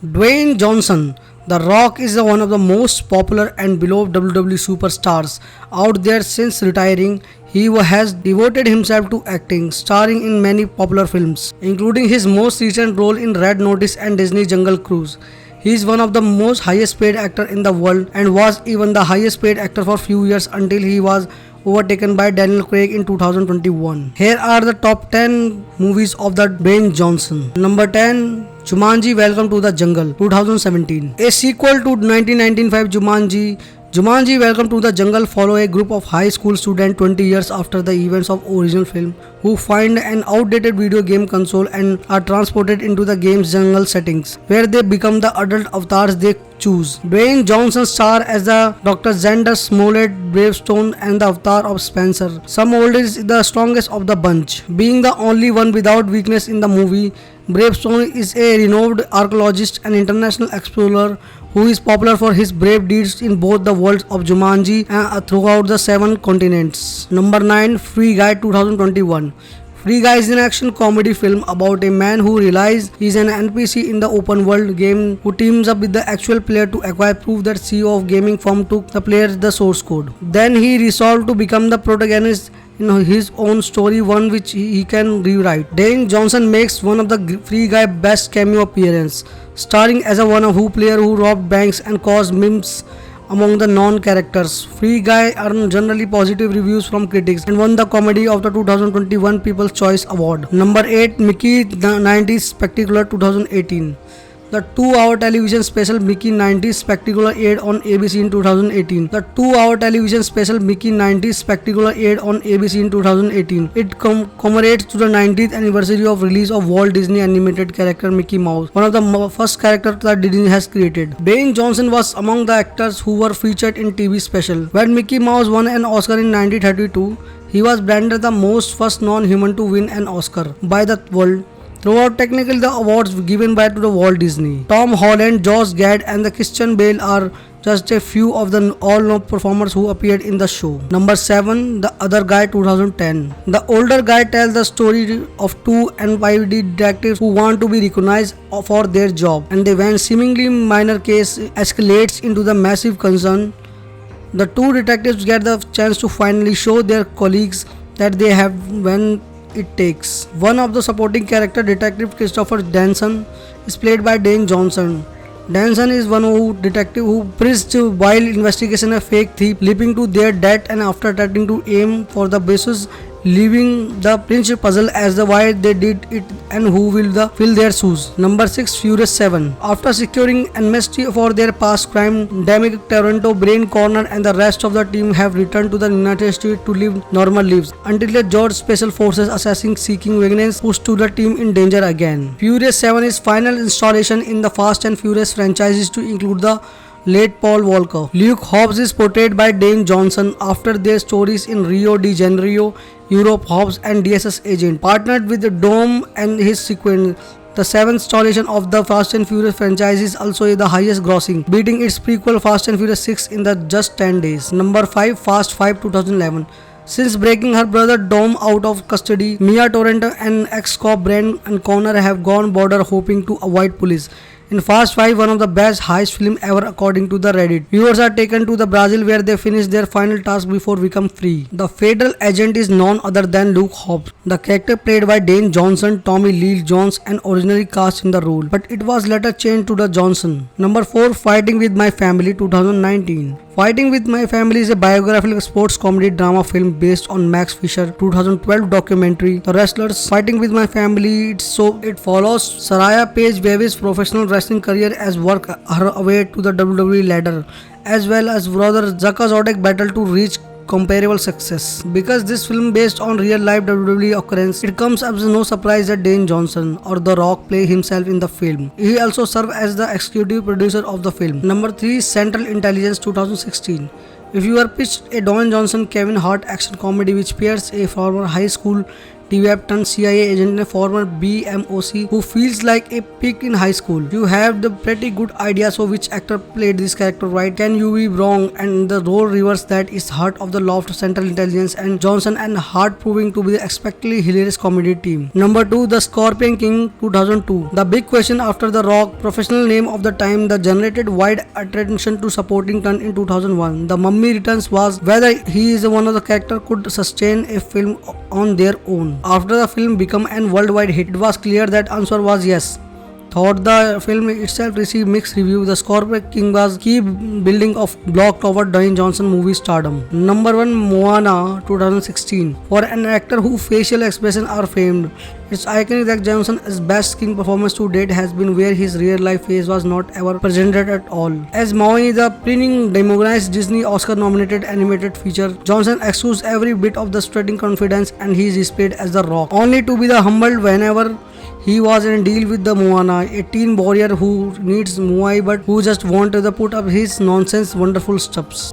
Dwayne Johnson, The Rock is one of the most popular and beloved WWE superstars out there since retiring. He has devoted himself to acting, starring in many popular films, including his most recent role in Red Notice and Disney Jungle Cruise. He is one of the most highest paid actor in the world and was even the highest paid actor for few years until he was overtaken by Daniel Craig in 2021. Here are the top 10 movies of the Dwayne Johnson. Number 10, Jumanji Welcome to the Jungle 2017. A sequel to 1995 Jumanji Welcome to the Jungle follow a group of high school students 20 years after the events of original film who find an outdated video game console and are transported into the game's jungle settings where they become the adult avatars they choose. Dwayne Johnson star as the Dr. Xander Smollett Bravestone and the avatar of Spencer. Some old is the strongest of the bunch. Being the only one without weakness in the movie, Bravestone is a renowned archaeologist and international explorer who is popular for his brave deeds in both the worlds of Jumanji and throughout the 7 continents. Number 9, Free Guy 2021. Free Guy is an action comedy film about a man who realizes he is an NPC in the open world game who teams up with the actual player to acquire proof that CEO of gaming firm took the player the source code. Then he resolved to become the protagonist in his own story, one which he can rewrite. Dwayne Johnson makes one of the Free Guy best cameo appearance, starring as a one-who player who robbed banks and caused memes among the non-characters. Free Guy earned generally positive reviews from critics and won the Comedy of the 2021 People's Choice Award. Number 8, Mickey the 90s Spectacular 2018. The 2-hour television special Mickey 90s Spectacular aired on ABC in 2018. The 2-hour television special Mickey 90s Spectacular aired on ABC in 2018. It commemorates to the 90th anniversary of release of Walt Disney animated character Mickey Mouse, one of the first characters that Disney has created. Dwayne Johnson was among the actors who were featured in TV special. When Mickey Mouse won an Oscar in 1932, he was branded the most first non-human to win an Oscar by the world. Throughout technically the awards given by to the Walt Disney. Tom Holland, Josh Gad and the Christian Bale are just a few of the all-known performers who appeared in the show. Number 7, The Other Guy 2010. The older guy tells the story of two NYPD detectives who want to be recognized for their job, and the when seemingly minor case escalates into the massive concern. The two detectives get the chance to finally show their colleagues that they have when it takes. One of the supporting character, Detective Christopher Danson, is played by Dwayne Johnson. Danson is one detective who pressed while investigation a fake thief leaping to their death and after attempting to aim for the bases, leaving the principal puzzle as to why they did it and who will fill their shoes. Number 6, Furious 7. After securing amnesty for their past crime, Demick Toretto, Brain Corner and the rest of the team have returned to the United States to live normal lives until the George Special Forces assassin seeking vengeance puts to the team in danger again. Furious 7 is final installation in the Fast and Furious franchises to include the late Paul Walker. Luke Hobbs is portrayed by Dwayne Johnson after their stories in Rio de Janeiro, Europe. Hobbs and DSS agent partnered with Dom and his sequence. The 7th installation of the Fast and Furious franchise is also the highest grossing, beating its prequel Fast and Furious 6 in the just 10 days. Number 5, Fast 5 2011. Since breaking her brother Dom out of custody, Mia Toretto and ex-cop Brent and Connor have gone border hoping to avoid police. In Fast 5, one of the best heist film ever according to the Reddit. Viewers are taken to the Brazil where they finish their final task before become free. The federal agent is none other than Luke Hobbs. The character played by Dwayne Johnson, Tommy Lee Jones and originally cast in the role, but it was later changed to the Johnson. Number 4, Fighting with My Family 2019. Fighting with My Family is a biographical sports comedy drama film based on Max Fisher 2012 documentary The Wrestlers. Fighting with My Family, it follows Saraya Paige Davis' professional wrestling career as work her way to the WWE ladder, as well as brother Zaka Zodek battle to reach comparable success. Because this film based on real life WWE occurrence, it comes as no surprise that Dwayne Johnson or The Rock play himself in the film. He also served as the executive producer of the film. Number 3, Central Intelligence 2016. If you are pitched a Dwayne Johnson Kevin Hart action comedy which pairs a former high school T-Web turned CIA agent and a former BMOC who feels like a pig in high school. You have the pretty good idea, so which actor played this character, right? Can you be wrong? And the role reverse that is heart of the loft Central Intelligence and Johnson and Hart proving to be the expectedly hilarious comedy team. Number 2, The Scorpion King 2002. The big question after The Rock, professional name of the time, that generated wide attention to supporting turn in 2001. The Mummy Returns was whether he is one of the character could sustain a film on their own. After the film became an worldwide hit, it was clear that answer was yes. Thought the film itself received mixed reviews. The Scorpion King was key building of block toward Dwayne Johnson movie stardom. Number 1, Moana 2016. For an actor whose facial expressions are famed, it's iconic that Johnson's best king performance to date has been where his real life face was not ever presented at all. As Maui, the winning demonized Disney Oscar nominated animated feature, Johnson exudes every bit of the strutting confidence and he is displayed as The Rock, only to be the humbled whenever he was in a deal with the Moana, a teen warrior who needs Muay but who just wanted to put up his nonsense wonderful stuffs.